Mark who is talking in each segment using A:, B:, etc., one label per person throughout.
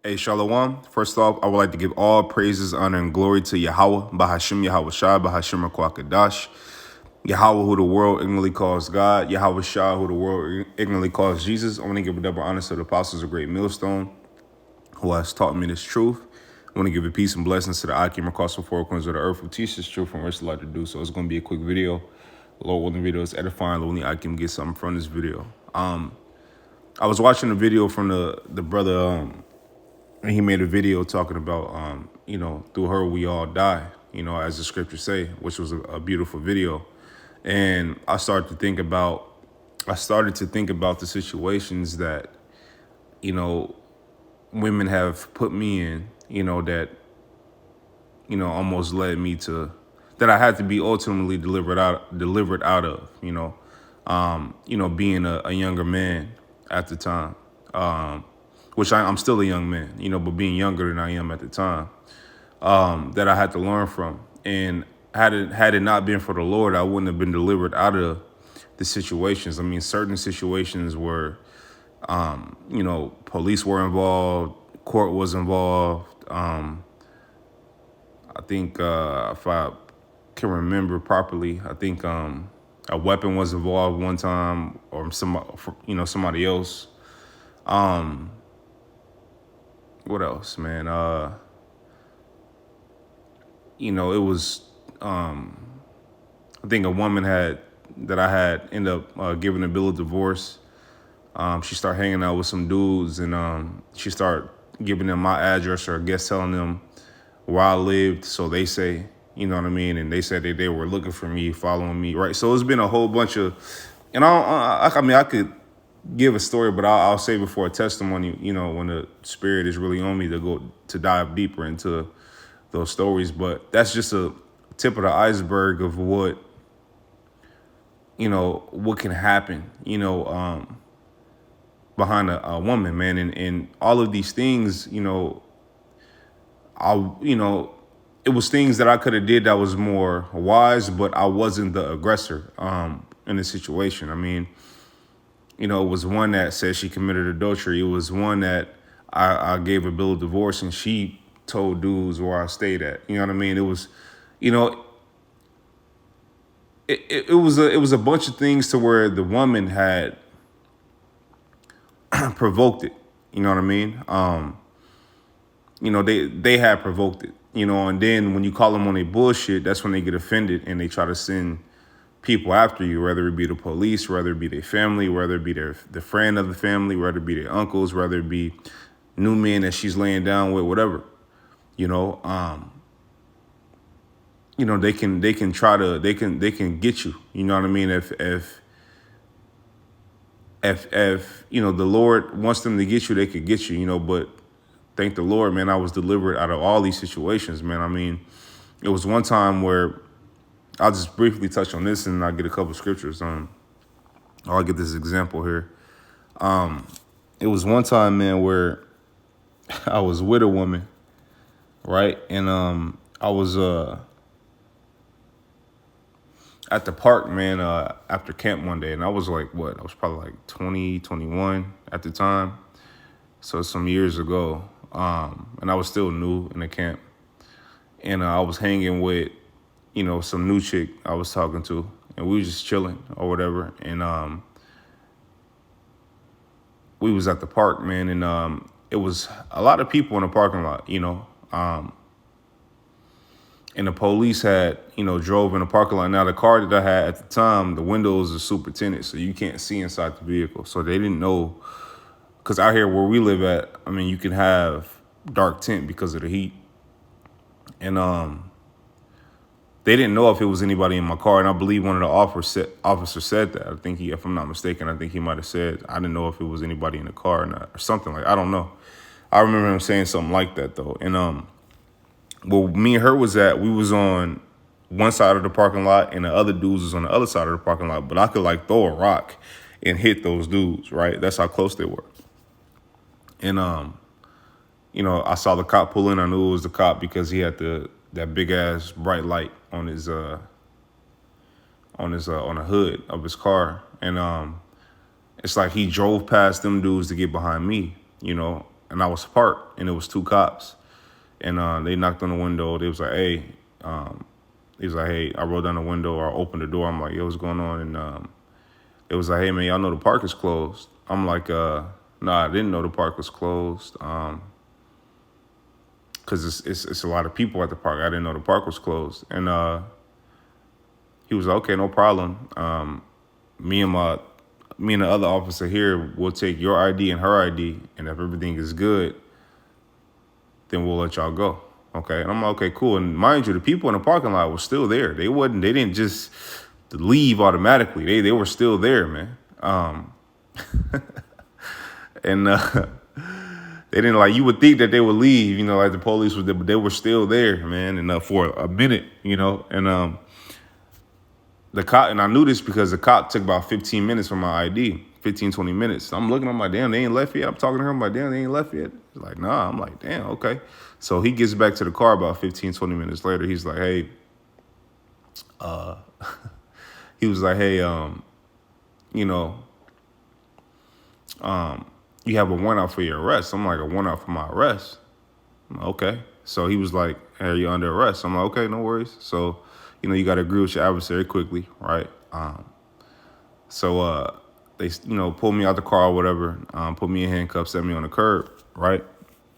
A: Hey, Shalom. First off, I would like to give all praises, honor, and glory to Yahweh, Bahashim Yahweh Shai, Bahashim Kwakadash, Yahweh, who the world ignorantly calls God, Yahweh Shai, who the world ignorantly calls Jesus. I want to give a double honor to the apostles of Great Millstone, who has taught me this truth. I want to give a peace and blessings to the Akim across the four corners of the earth who teach this truth and rest like to do so. It's going to be a quick video. Lord willing, the video is edifying. Lord willing, I can get something from this video. I was watching a video from the brother, and he made a video talking about, through her we all die, as the scriptures say, which was a beautiful video. And I started to think about the situations that, women have put me in, that, almost led me to, that I had to be ultimately delivered out of, being a younger man at the time. Which I'm still a young man, but being younger than I am at the time, that I had to learn from. And had it not been for the Lord, I wouldn't have been delivered out of the situations. I mean, certain situations were, police were involved, court was involved. I think if I can remember properly, I think a weapon was involved one time, or somebody else. What else, man? It was, I think a woman that I had ended up giving a bill of divorce. She started hanging out with some dudes, and she started giving them my address, or I guess telling them where I lived. So they say, you know what I mean? And they said that they were looking for me, following me, right? So it's been a whole bunch of, and I could give a story, but I'll say before a testimony, when the spirit is really on me to dive deeper into those stories. But that's just a tip of the iceberg of what can happen, behind a woman, man. And all of these things, it was things that I could have did that was more wise, but I wasn't the aggressor in the situation. I mean, it was one that said she committed adultery. It was one that I gave a bill of divorce, and she told dudes where I stayed at. You know what I mean? It was, it was a bunch of things to where the woman had provoked it. You know what I mean? They had provoked it. And then when you call them on their bullshit, that's when they get offended and they try to send people after you, whether it be the police, whether it be their family, whether it be the friend of the family, whether it be their uncles, whether it be new men that she's laying down with, whatever. They can get you. You know what I mean? If the Lord wants them to get you, they could get you. But thank the Lord, man, I was delivered out of all these situations, man. I mean, it was one time where, I'll just briefly touch on this and I'll get a couple of scriptures. I'll get this example here. It was one time, man, where I was with a woman, right? And I was at the park, man, after camp one day. And I was like, I was probably like 20, 21 at the time. So some years ago. And I was still new in the camp. And I was hanging with some new chick I was talking to, and we were just chilling or whatever. And we was at the park, man, and it was a lot of people in the parking lot, and the police had, drove in the parking lot. Now, the car that I had at the time, the windows are super tinted, so you can't see inside the vehicle. So they didn't know, because out here where we live at, I mean, you can have dark tint because of the heat. And they didn't know if it was anybody in my car, and I believe one of the officers said that. I think if I'm not mistaken, I think he might have said, I didn't know if it was anybody in the car or not, or something like, I don't know. I remember him saying something like that, though. And where me and her was at, we was on one side of the parking lot, and the other dudes was on the other side of the parking lot. But I could throw a rock and hit those dudes, right? That's how close they were. And I saw the cop pull in. I knew it was the cop because he had that big ass bright light on his on the hood of his car. And it's like he drove past them dudes to get behind me, and I was parked, and it was two cops, and they knocked on the window. They was like, hey, he was like, hey, I rolled down the window or I opened the door. I'm like, yo, what's going on? And it was like, hey, man, y'all know the park is closed. I'm like, nah, I didn't know the park was closed. Because it's a lot of people at the park. I didn't know the park was closed. And he was like, okay, no problem. Me and the other officer here will take your ID and her ID, and if everything is good, then we'll let y'all go. Okay. And I'm like, okay, cool. And mind you, the people in the parking lot were still there. They didn't just leave automatically. They were still there, man. And they didn't, like, you would think that they would leave, like the police was there, but they were still there, man. And for a minute, and the cop, and I knew this because the cop took about 15 minutes from my ID, 15, 20 minutes. I'm looking, I'm like, damn, they ain't left yet. I'm talking to her, I'm like, damn, they ain't left yet. He's like, nah. I'm like, damn, okay. So he gets back to the car about 15, 20 minutes later. He's like, hey, he was like, hey, you have a warrant out for your arrest. I'm like, a warrant out for my arrest? I'm like, okay. So he was like, hey, you're under arrest. I'm like, okay, no worries. So, you got to agree with your adversary quickly, right? So they, pulled me out the car or whatever, put me in handcuffs, set me on the curb, right?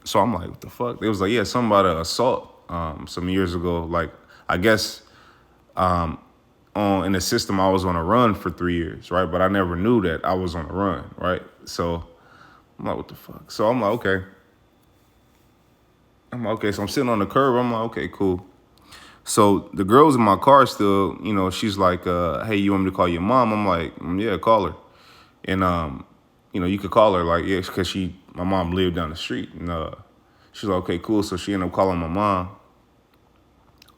A: So I'm like, what the fuck? They was like, yeah, something about an assault some years ago. Like, I guess in the system, I was on a run for 3 years, right? But I never knew that I was on a run, right? So I'm like, what the fuck? So I'm like, okay. So I'm sitting on the curb. I'm like, okay, cool. So the girl's in my car still, she's like, hey, you want me to call your mom? I'm like, yeah, call her. And, you could call her, like, yeah, because my mom lived down the street. And she's like, okay, cool. So she ended up calling my mom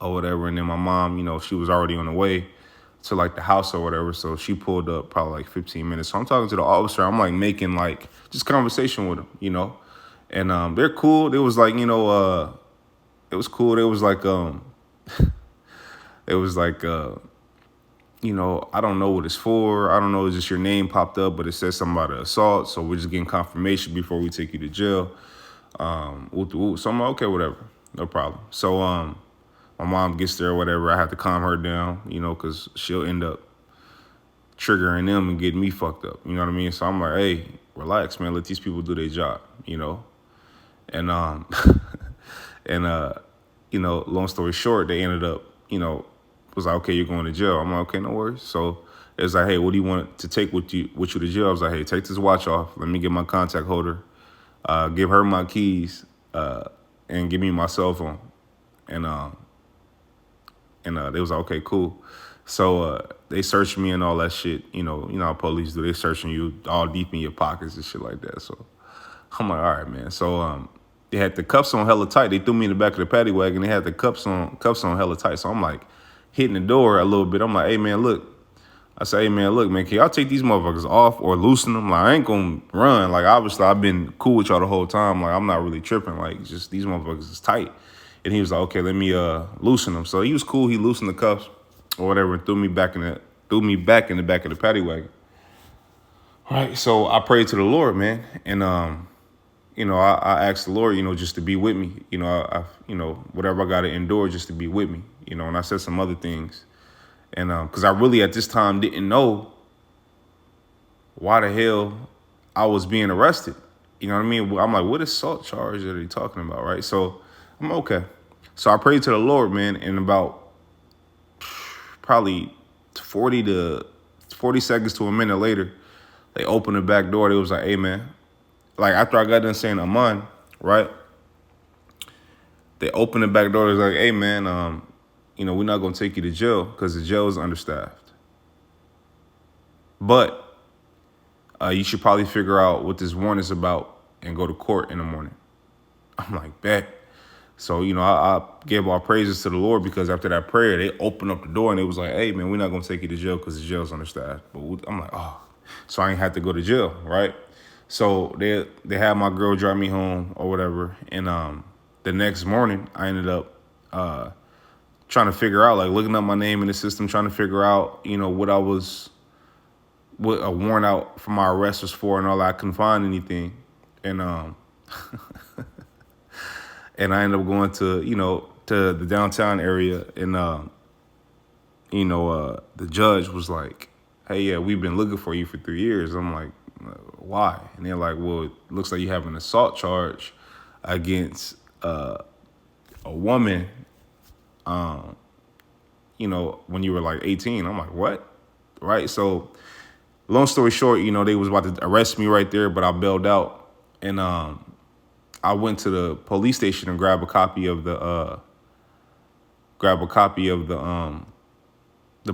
A: or whatever. And then my mom, she was already on the way to, like, the house or whatever. So she pulled up probably like 15 minutes. So I'm talking to the officer. I'm, like, making, like, just conversation with them, And they're cool. It was like, it was cool. It was like, it was like, I don't know what it's for. I don't know. It's just your name popped up, but it says something about an assault. So we're just getting confirmation before we take you to jail. So I'm like, okay, whatever. No problem. So my mom gets there or whatever. I have to calm her down, because she'll end up triggering them and getting me fucked up. You know what I mean? So I'm like, hey, relax, man. Let these people do their job, And, long story short, they ended up, was like, okay, you're going to jail. I'm like, okay, no worries. So it's like, hey, what do you want to take with you to jail? I was like, hey, take this watch off. Let me get my contact holder. Give her my keys, and give me my cell phone. And they was like, okay, cool. So they searched me and all that shit. You know how police do. They searching you all deep in your pockets and shit like that. So I'm like, all right, man. So they had the cuffs on hella tight. They threw me in the back of the paddy wagon. They had the cuffs on hella tight. So I'm like hitting the door a little bit. I'm like, hey, man, look. I say, hey, man, look, man, can y'all take these motherfuckers off or loosen them? Like, I ain't gonna run. Like, obviously, I've been cool with y'all the whole time. Like, I'm not really tripping. Like, just these motherfuckers is tight. And he was like, okay, let me loosen them. So he was cool. He loosened the cuffs or whatever and threw me back in the back of the paddy wagon. All right, so I prayed to the Lord, man. And, I asked the Lord, just to be with me. I whatever I got to endure just to be with me. And I said some other things. And because I really at this time didn't know why the hell I was being arrested. You know what I mean? I'm like, what assault charge are they talking about, right? So I'm okay. So I prayed to the Lord, man, and about probably 40 seconds to a minute later, they opened the back door. They was like, hey, man. Like, after I got done saying Aman, right? They opened the back door. They was like, hey, man, we're not going to take you to jail because the jail is understaffed. But you should probably figure out what this warrant is about and go to court in the morning. I'm like, bet. So, I gave all praises to the Lord because after that prayer, they opened up the door and it was like, hey, man, we're not going to take you to jail because the jail's understaffed. But I'm like, oh. So I ain't had to go to jail, right? So they had my girl drive me home or whatever. And the next morning, I ended up trying to figure out, like looking up my name in the system, trying to figure out, what a warrant out for my arrest was for and all that. I couldn't find anything. And and I ended up going to to the downtown area, and the judge was like, "Hey, yeah, we've been looking for you for 3 years." I'm like, "Why?" And they're like, "Well, it looks like you have an assault charge against a woman, when you were like 18." I'm like, "What?" Right? So, long story short, they was about to arrest me right there, but I bailed out, and I went to the police station and grabbed a copy of the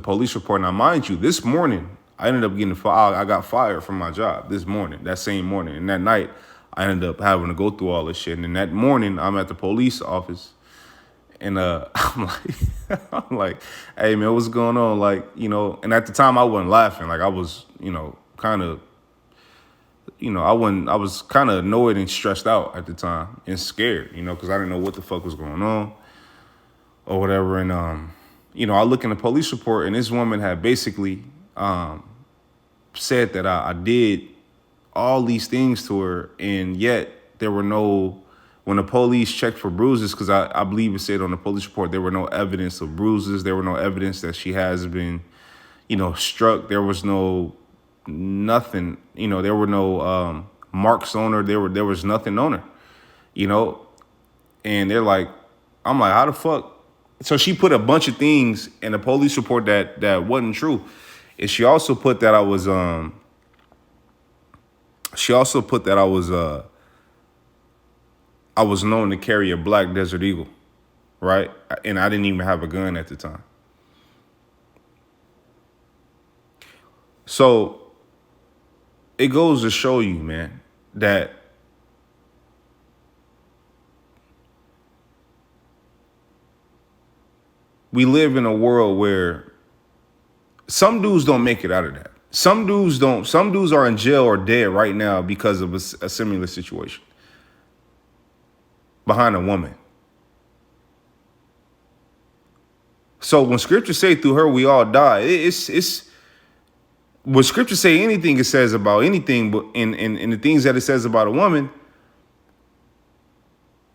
A: police report. Now, mind you, this morning I ended up getting fired. I got fired from my job this morning, that same morning, and that night I ended up having to go through all this shit. And then that morning I'm at the police office, and I'm like, I'm like, "Hey man, what's going on?" Like, and at the time I wasn't laughing. Like I was, kind of, I was kind of annoyed and stressed out at the time and scared, because I didn't know what the fuck was going on or whatever. And I look in the police report, and this woman had basically said that I did all these things to her, and yet there were no. When the police checked for bruises, because I believe it said on the police report there were no evidence of bruises, there were no evidence that she has been, struck. There was nothing. There were no marks on her. There was nothing on her. And they're like, I'm like, how the fuck? So she put a bunch of things in the police report that wasn't true. And she also put that I was I was known to carry a black Desert Eagle, right? And I didn't even have a gun at the time. So it goes to show you, man, that we live in a world where some dudes don't make it out of that. Some dudes don't. Some dudes are in jail or dead right now because of a similar situation behind a woman. So when scripture say through her we all die, it's when scripture say anything it says about anything, but in the things that it says about a woman,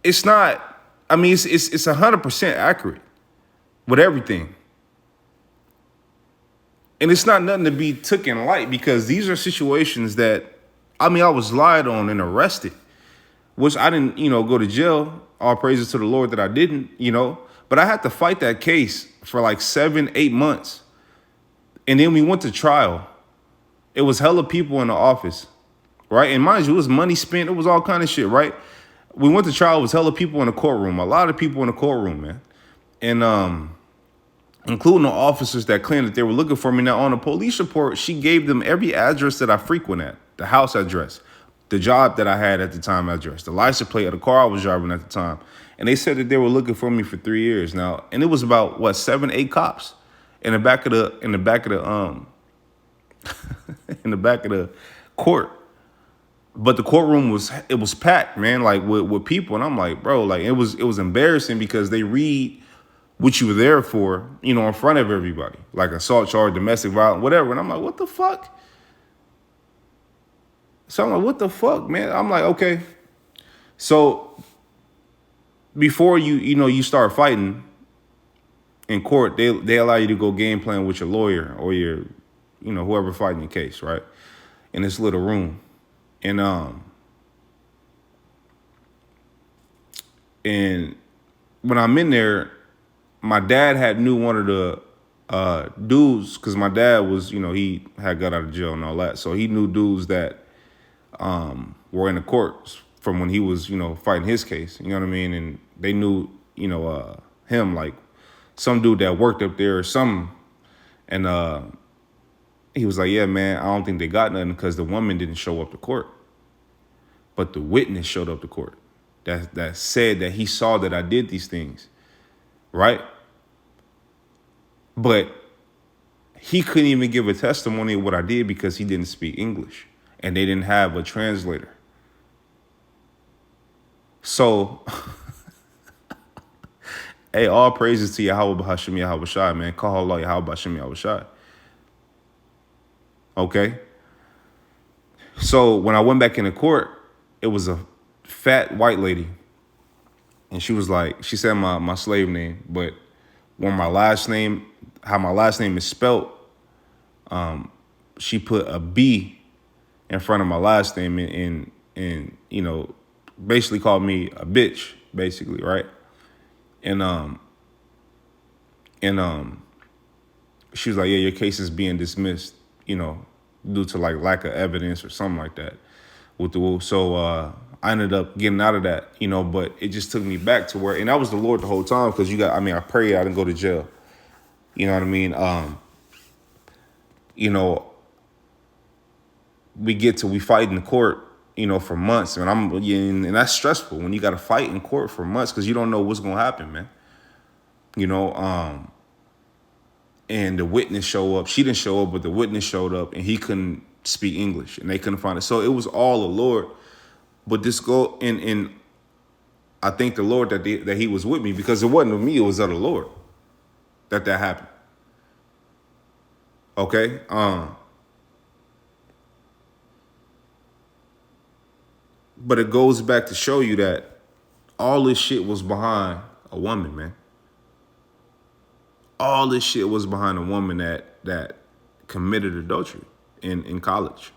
A: it's not. I mean, it's 100% accurate with everything. And it's not nothing to be taken light, because these are situations that, I was lied on and arrested, which I didn't, go to jail. All praises to the Lord that I didn't, but I had to fight that case for like 7-8 months. And then we went to trial. It was hella people in the office, right? And mind you, it was money spent. It was all kind of shit, right? We went to trial. It was hella people in the courtroom, a lot of people in the courtroom, man. And, including the officers that claimed that they were looking for me. Now, on the police report, she gave them every address that I frequent at, the house address, the job that I had at the time address, the license plate of the car I was driving at the time. And they said that they were looking for me for 3 years now. And it was about, 7-8 cops in the back of the in the back of the court. But the courtroom was packed, man, like with people. And I'm like, bro, like it was embarrassing, because they read what you were there for, in front of everybody, like assault charge, domestic violence, whatever. And I'm like, what the fuck? So I'm like, what the fuck, man? I'm like, okay. So before you start fighting in court, they allow you to go game plan with your lawyer or your, whoever fighting your case, right? In this little room. And when I'm in there, my dad had knew one of the dudes, because my dad was, he had got out of jail and all that. So he knew dudes that were in the courts from when he was, fighting his case. You know what I mean? And they knew, him, like some dude that worked up there or something. And he was like, yeah, man, I don't think they got nothing, because the woman didn't show up to court. But the witness showed up to court that said that he saw that I did these things. Right? But he couldn't even give a testimony of what I did, because he didn't speak English and they didn't have a translator. So, hey, all praises to Yahweh B'Hashem Yahweh Shai, man. Call Allah Yahweh B'Hashem Yahweh Shai. Okay? So when I went back into court, it was a fat white lady. and she was like, she said my slave name, but when my last name, how my last name is spelt, she put a B in front of my last name and you know, basically called me a bitch, basically, right? And and she was like, yeah, your case is being dismissed, you know, due to like lack of evidence or something like that with the so I ended up getting out of that, you know, but it just took me back to where, and that was the Lord the whole time, because I pray I didn't go to jail. You know what I mean? You know, we fight in the court, you know, for months, and that's stressful when you got to fight in court for months because you don't know what's gonna happen, man. You know, and the witness show up. She didn't show up, but the witness showed up, and he couldn't speak English, and they couldn't find it. So it was all the Lord. But this go and I thank the Lord that he was with me, because it wasn't of me, it was of the Lord that happened. Okay, but it goes back to show you that all this shit was behind a woman, man. All this shit was behind a woman that committed adultery in college.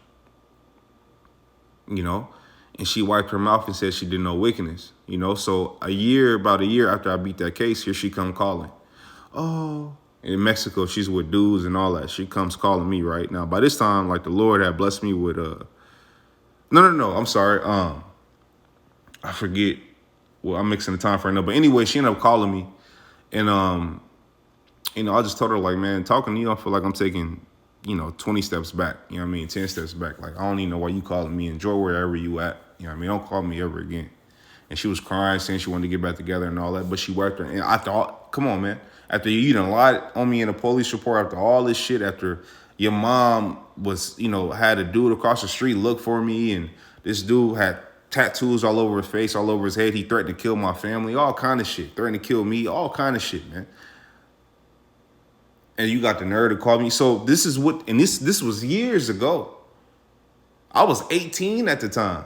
A: You know, and she wiped her mouth and said she did no wickedness. You know, so about a year after I beat that case, here she come calling. Oh, in Mexico, she's with dudes and all that. She comes calling me right now. By this time, like, the Lord had blessed me with no, I'm sorry. I forget. Well, I'm mixing the time for her now. But anyway, she ended up calling me, and you know, I just told her, like, man, talking to you, I feel like I'm taking, you know, 20 steps back. You know what I mean? 10 steps back. Like, I don't even know why you calling me. Enjoy wherever you at. You know what I mean? Don't call me ever again. And she was crying, saying she wanted to get back together and all that. But she worked her. And I thought, come on, man. After you done lied on me in a police report, after all this shit, after your mom was, you know, had a dude across the street look for me, and this dude had tattoos all over his face, all over his head. He threatened to kill my family, all kind of shit. Threatened to kill me, all kind of shit, man. And you got the nerve to call me. So this is what, and this was years ago. I was 18 at the time.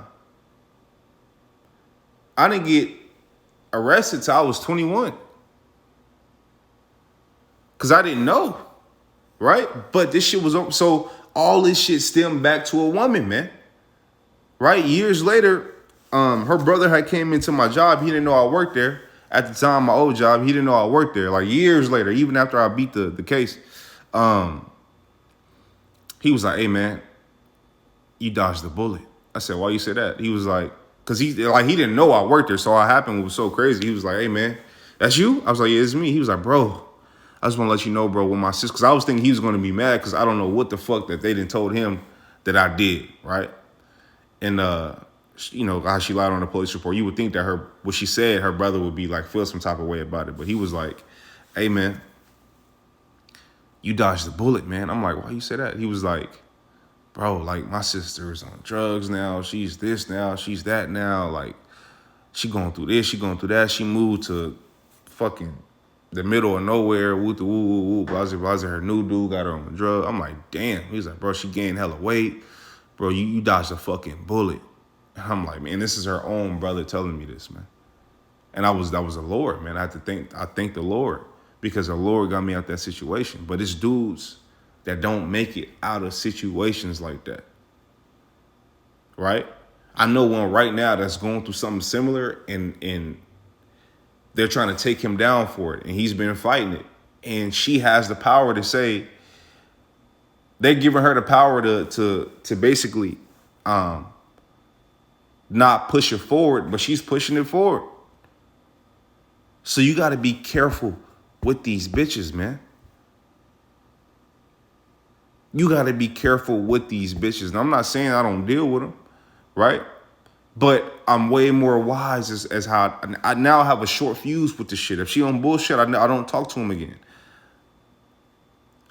A: I didn't get arrested till I was 21. Because I didn't know, right? But this shit was, so all this shit stemmed back to a woman, man. Right? Years later, her brother had came into my job. He didn't know I worked there. At the time, my old job, he didn't know I worked there. Like, years later, even after I beat the case, he was like, hey, man, you dodged the bullet. I said, why you say that? He was like, because he didn't know I worked there. So what happened was so crazy. He was like, hey, man, that's you? I was like, yeah, it's me. He was like, bro, I just want to let you know, bro, with my sister, because I was thinking he was going to be mad because I don't know what the fuck that they didn't told him that I did, right? And, you know, how she lied on the police report. You would think that what she said, her brother would be like, feel some type of way about it. But he was like, hey, man, you dodged the bullet, man. I'm like, why you say that? He was like, bro, like, my sister is on drugs now. She's this now. She's that now. Like, she going through this. She going through that. She moved to fucking the middle of nowhere. Woo, woo, woo, blah, her new dude got her on the drug. I'm like, damn. He's like, bro, she gained hella weight. Bro, you dodged a fucking bullet. And I'm like, man, this is her own brother telling me this, man. And that was the Lord, man. I thank the Lord, because the Lord got me out that situation. But it's dudes that don't make it out of situations like that, right? I know one right now that's going through something similar, and they're trying to take him down for it, and he's been fighting it. And she has the power to say, they're giving her the power to basically not push it forward, but she's pushing it forward. So you got to be careful with these bitches, man. You got to be careful with these bitches. And I'm not saying I don't deal with them, right? But I'm way more wise as how I now have a short fuse with this shit. If she on bullshit, I don't talk to him again.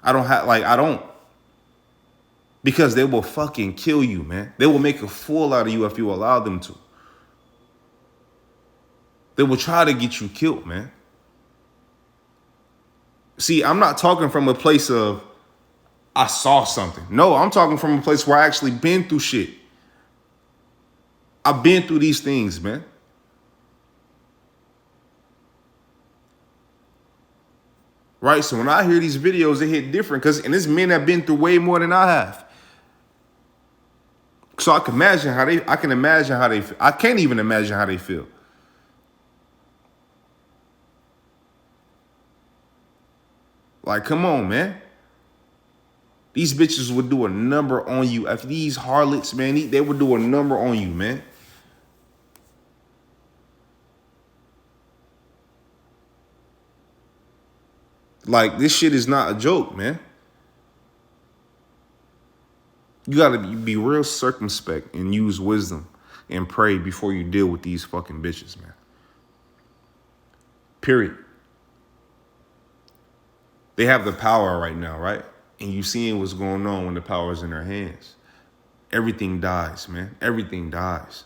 A: I don't. Because they will fucking kill you, man. They will make a fool out of you if you allow them to. They will try to get you killed, man. See, I'm not talking from a place of I saw something. No, I'm talking from a place where I actually been through shit. I've been through these things, man. right? So when I hear these videos, they hit different and it's men that been through way more than I have. So I can imagine how they. I can't even imagine how they feel. Like, come on, man. These bitches would do a number on you. If these harlots, man, they would do a number on you, man. Like, this shit is not a joke, man. You gotta be real circumspect and use wisdom and pray before you deal with these fucking bitches, man. Period. They have the power right now, right? And you seeing what's going on when the power is in their hands. Everything dies, man. Everything dies.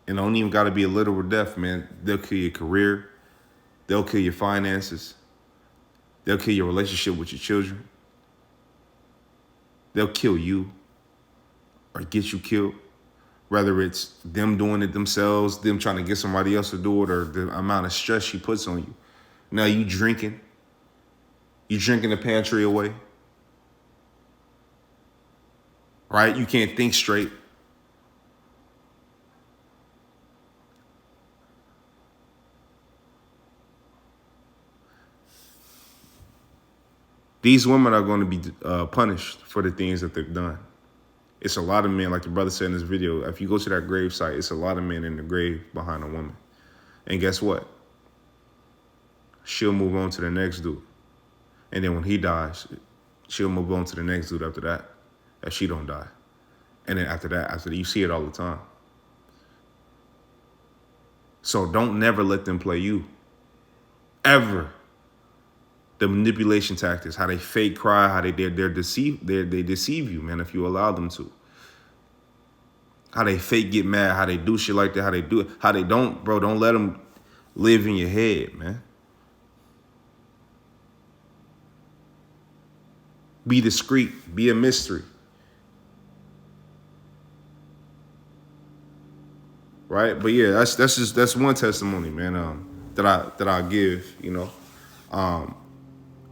A: And don't even gotta be a literal death, man. They'll kill your career. They'll kill your finances. They'll kill your relationship with your children. They'll kill you or get you killed. Whether it's them doing it themselves, them trying to get somebody else to do it, or the amount of stress she puts on you. Now you drinking. You drinking the pantry away. Right? You can't think straight. These women are going to be punished for the things that they've done. It's a lot of men, like the brother said in this video, if you go to that grave site, it's a lot of men in the grave behind a woman. And guess what? She'll move on to the next dude. And then when he dies, she'll move on to the next dude after that, if she don't die. And then after that, you see it all the time. So don't never let them play you. Ever. The manipulation tactics, how they fake cry, how they deceive you, man, if you allow them to. How they fake get mad, how they do shit like that, how they do it, how they don't, bro, don't let them live in your head, man. Be discreet, be a mystery. Right? But yeah, that's one testimony, man, that I give, you know.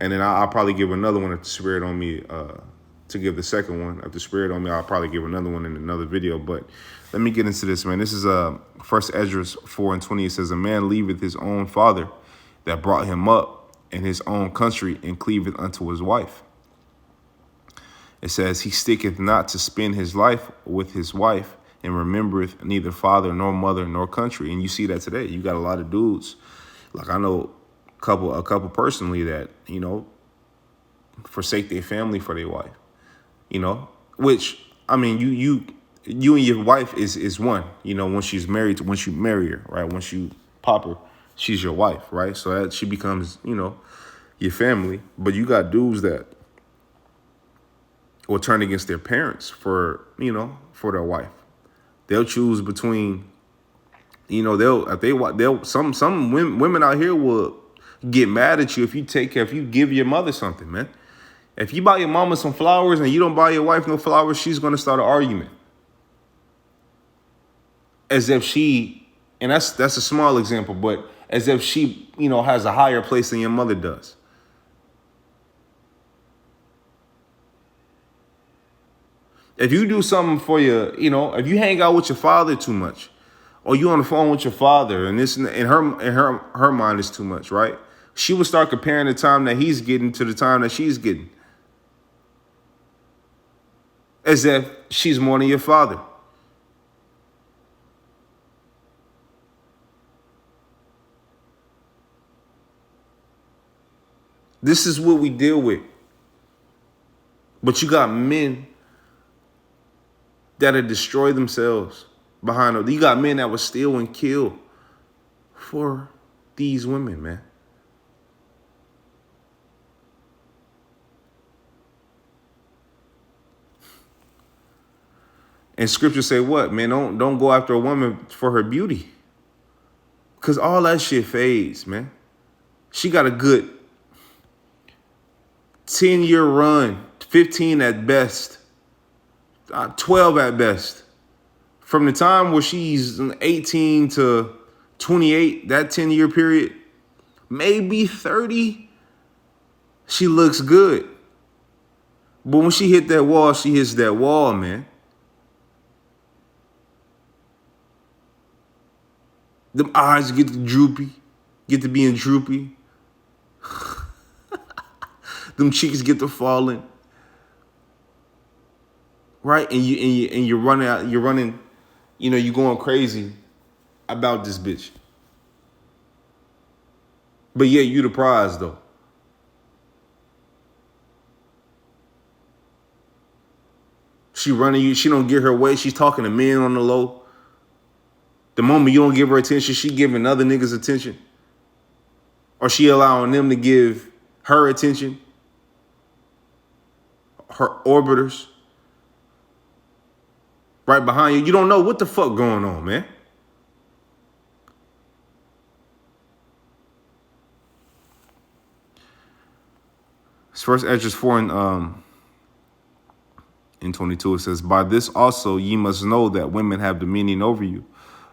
A: And then I'll probably give another one if the Spirit on me to give the second one. If the Spirit on me, I'll probably give another one in another video. But let me get into this, man. This is 1 Esdras 4:20. It says, a man leaveth his own father that brought him up in his own country and cleaveth unto his wife. It says, he sticketh not to spend his life with his wife and remembereth neither father nor mother nor country. And you see that today. You got a lot of dudes. Like I know a couple personally that, you know, forsake their family for their wife, you know, which, I mean, you and your wife is one, you know, once you marry her, right? Once you pop her, she's your wife, right? So that she becomes, you know, your family. But you got dudes that will turn against their parents for their wife. They'll choose between, you know, some women out here will get mad at you if you give your mother something, man. If you buy your mama some flowers and you don't buy your wife no flowers, she's going to start an argument. As if she, and that's a small example, but as if she, you know, has a higher place than your mother does. If you do something for your, you know, if you hang out with your father too much, or you on the phone with your father, and this in her mind is too much, right? She would start comparing the time that he's getting to the time that she's getting. As if she's more than your father. This is what we deal with. But you got men that'll destroy themselves behind them. You got men that will steal and kill for these women, man. And scripture say what, man? Don't go after a woman for her beauty. Because all that shit fades, man. She got a good 10-year run, 15 at best, 12 at best. From the time where she's 18 to 28, that 10-year period, maybe 30, she looks good. But when she hit that wall, she hits that wall, man. Them eyes get to droopy, get to being droopy. Them cheeks get to falling. Right? And you're running out, you're running, you're going crazy about this bitch. But yeah, you the prize though. She running you, she don't get her way. She's talking to men on the low. The moment you don't give her attention, she giving other niggas attention. Or she allowing them to give her attention. Her orbiters. Right behind you. You don't know what the fuck going on, man. It's first Esdras 4 in 22, it says, by this also ye must know that women have dominion over you.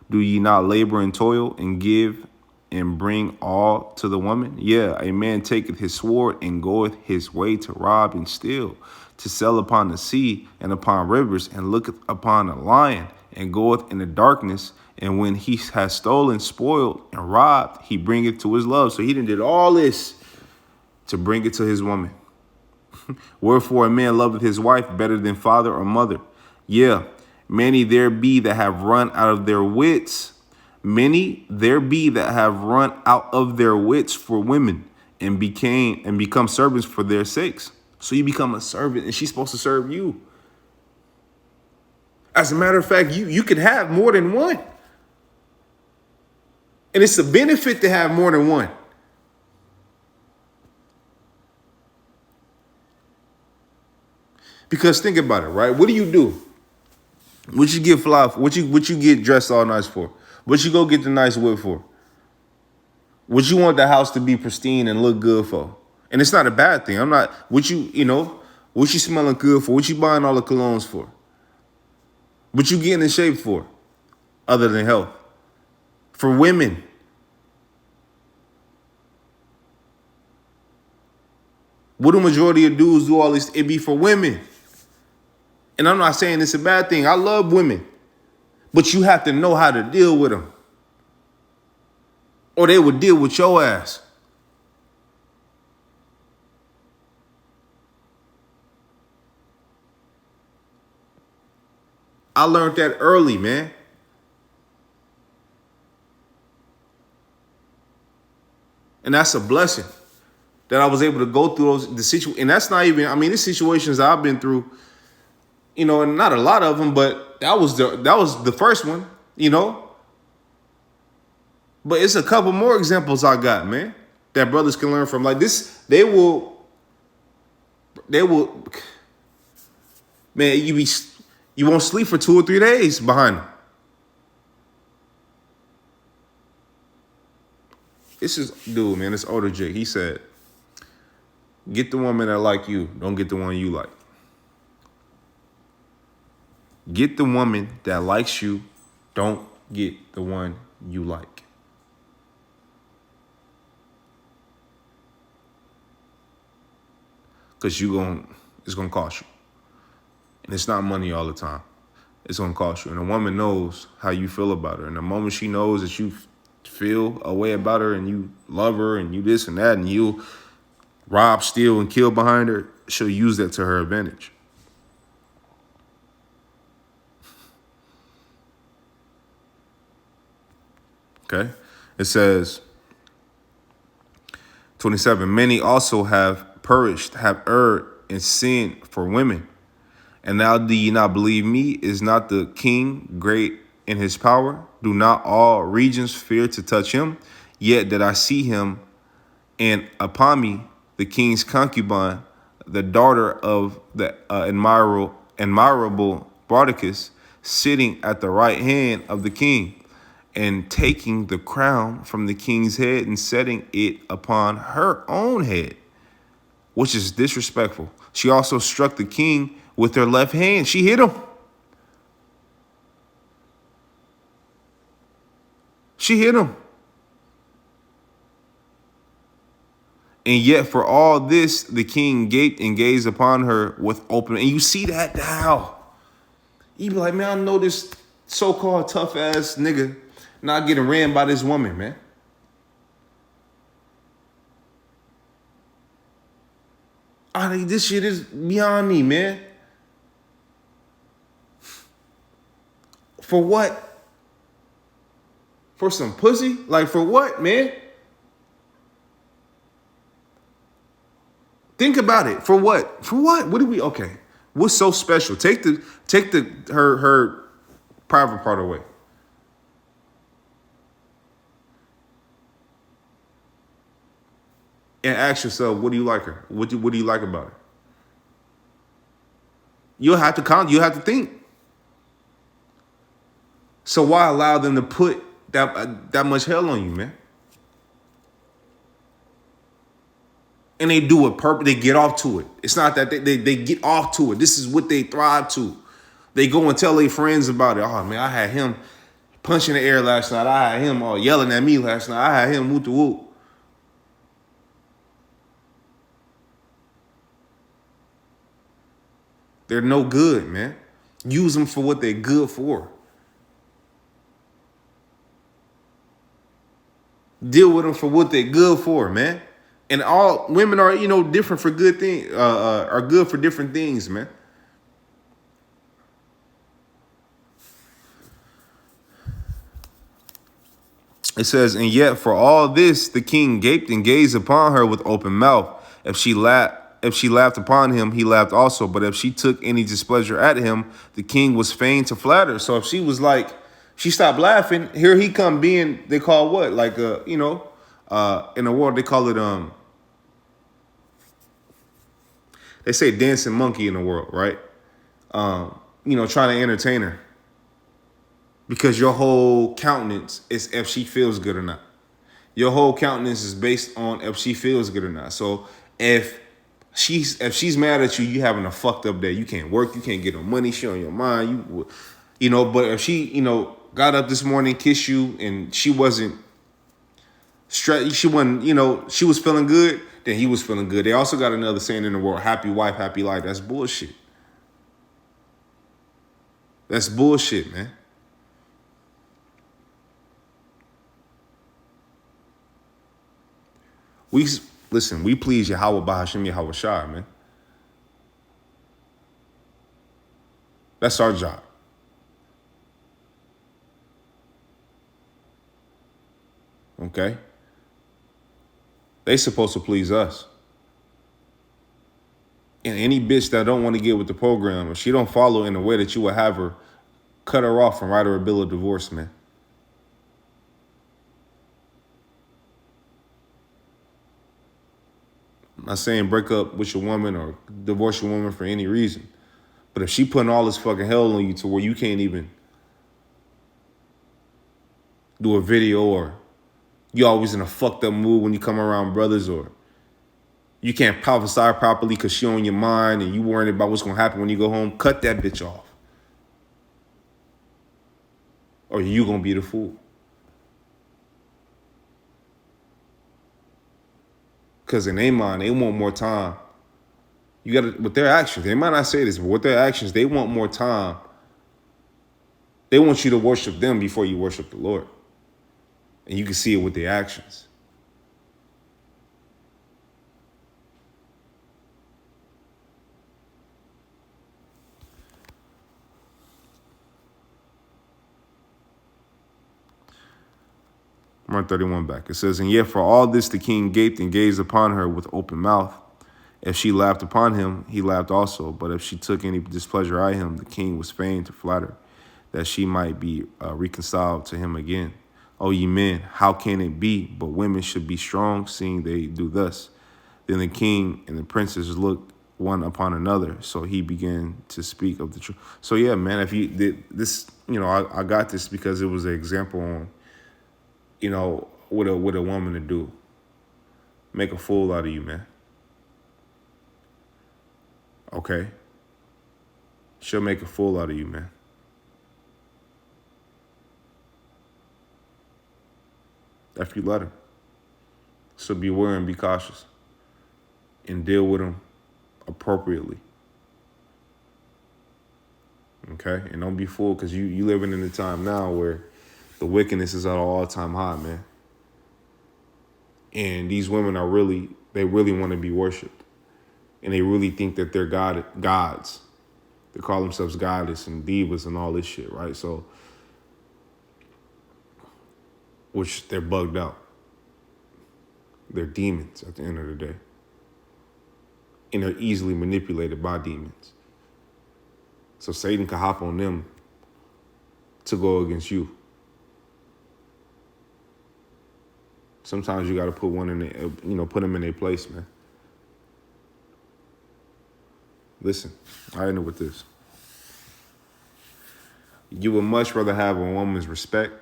A: Do ye not labor and toil and give and bring all to the woman? Yeah, a man taketh his sword and goeth his way to rob and steal, to sell upon the sea and upon rivers, and looketh upon a lion and goeth in the darkness. And when he has stolen, spoiled, and robbed, he bringeth to his love. So he done did all this to bring it to his woman. Wherefore a man loveth his wife better than father or mother. Yeah, many there be that have run out of their wits. Many there be that have run out of their wits for women and become servants for their sakes. So you become a servant and she's supposed to serve you. As a matter of fact, you could have more than one. And it's a benefit to have more than one. Because think about it, right? What do? What you get fly for? What you get dressed all nice for? What you go get the nice whip for? What you want the house to be pristine and look good for? And it's not a bad thing. I'm not, what you smelling good for? What you buying all the colognes for? What you getting in shape for? Other than health. For women. What do majority of dudes do all this? It be for women. And I'm not saying it's a bad thing. I love women. But you have to know how to deal with them. Or they will deal with your ass. I learned that early, man. And that's a blessing that I was able to go through the situation. And that's not even, the situations I've been through, and not a lot of them, but that was the first one, But it's a couple more examples I got, man, that brothers can learn from. Like this, they will, man, you won't sleep for 2 or 3 days behind them. This is, dude, man, this older Jake, he said, get the woman that like you, don't get the one you like. Get the woman that likes you, don't get the one you like. Because it's going to cost you. And it's not money all the time. It's going to cost you. And a woman knows how you feel about her. And the moment she knows that you feel a way about her and you love her and you this and that and you rob, steal, and kill behind her, she'll use that to her advantage. Okay? It says, 27, many also have perished, have erred and sinned for women. And now do ye not believe me? Is not the king great in his power? Do not all regions fear to touch him? Yet did I see him, and upon me the king's concubine, the daughter of the admirable Bardicus, sitting at the right hand of the king, and taking the crown from the king's head and setting it upon her own head, which is disrespectful. She also struck the king with her left hand. She hit him. She hit him. And yet for all this, the king gaped and gazed upon her with open. And you see that now. You be like, man, I know this so-called tough ass nigga not getting ran by this woman, man. I think this shit is beyond me, man. For what? For some pussy? Like, for what, man? Think about it. For what? For what? What do we? Okay. What's so special? Take her private part away. And ask yourself, what do you like her? What do you like about her? You'll have to count. You have to think. So why allow them to put that much hell on you, man? And they do it purpose. They get off to it. It's not that they get off to it. This is what they thrive to. They go and tell their friends about it. Oh man, I had him punching the air last night. I had him all yelling at me last night. I had him whoop the whoop. They're no good, man. Use them for what they're good for. Deal with them for what they're good for, man. And all women are, different for good things, are good for different things, man. It says, and yet for all this, the king gaped and gazed upon her with open mouth. If she laughed upon him, he laughed also. But if she took any displeasure at him, the king was fain to flatter. So if she was like, she stopped laughing, here he come being, they call what? Like, in the world, they call it, they say dancing monkey in the world, right? Trying to entertain her. Because your whole countenance is if she feels good or not. Your whole countenance is based on if she feels good or not. So if she's mad at you, you having a fucked up day. You can't work, you can't get no money, she on your mind. But if she, got up this morning, kissed you, and she wasn't stressed, she wasn't, she was feeling good, then he was feeling good. They also got another saying in the world, happy wife, happy life. That's bullshit. That's bullshit, man. We please Yahweh Bahashim Yahweh Shai, man. That's our job. Okay? They supposed to please us. And any bitch that don't want to get with the program, or she don't follow in the way that you would have her, cut her off and write her a bill of divorce, man. I'm not saying break up with your woman or divorce your woman for any reason. But if she putting all this fucking hell on you to where you can't even do a video, or you always in a fucked up mood when you come around brothers, or you can't prophesy properly because she on your mind and you worrying about what's going to happen when you go home, cut that bitch off. Or you going to be the fool. Because in their mind, they want more time. You got to, with their actions, they might not say this, but with their actions, they want more time. They want you to worship them before you worship the Lord. And you can see it with their actions. Mark 31 back. It says, and yet for all this the king gaped and gazed upon her with open mouth. If she laughed upon him, he laughed also. But if she took any displeasure at him, the king was fain to flatter, that she might be reconciled to him again. O ye men, how can it be? But women should be strong, seeing they do thus. Then the king and the princes looked one upon another. So he began to speak of the truth. So yeah, man, if you did this, I got this because it was an example on, what a woman to do. Make a fool out of you, man. Okay? She'll make a fool out of you, man. If you let her. So beware and be cautious. and deal with them appropriately. Okay? And don't be fooled, because you living in a time now where the wickedness is at an all-time high, man. And these women they really want to be worshipped. And they really think that they're gods. They call themselves goddess and divas and all this shit, right? So, which they're bugged out. They're demons at the end of the day. And they're easily manipulated by demons. So Satan can hop on them to go against you. Sometimes you got to put put them in their place, man. Listen, I end it with this. You would much rather have a woman's respect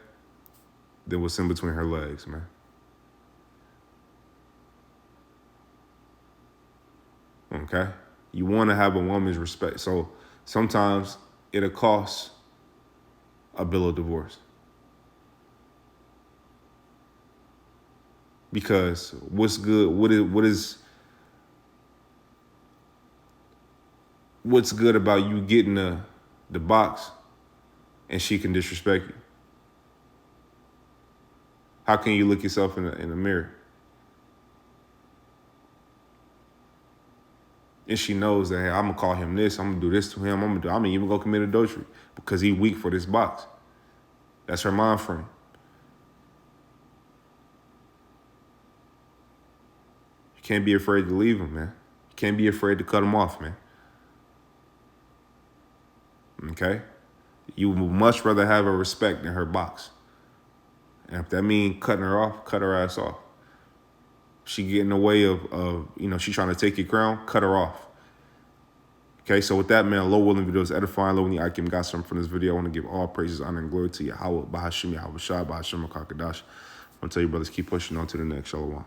A: than what's in between her legs, man. Okay? You want to have a woman's respect. So sometimes it'll cost a bill of divorce. Because what's good, what's good about you getting the box and she can disrespect you? How can you look yourself in the mirror? And she knows that, hey, I'm gonna call him this, I'm gonna do this to him, I'm gonna even go commit adultery because he weak for this box. That's her mind frame. You can't be afraid to leave him, man. You can't be afraid to cut him off, man. Okay? You would much rather have her respect than her box. And if that means cutting her off, cut her ass off. She get in the way of she trying to take your crown, cut her off. Okay, so with that, man, Low Willing Videos edifying. Low Willing Akim got something from this video. I want to give all praises, honor, and glory to Yahweh, Bahashim, Yahweh Shai, Bahashim, Kakadash. I want to tell you, brothers, keep pushing on to the next. Shalom.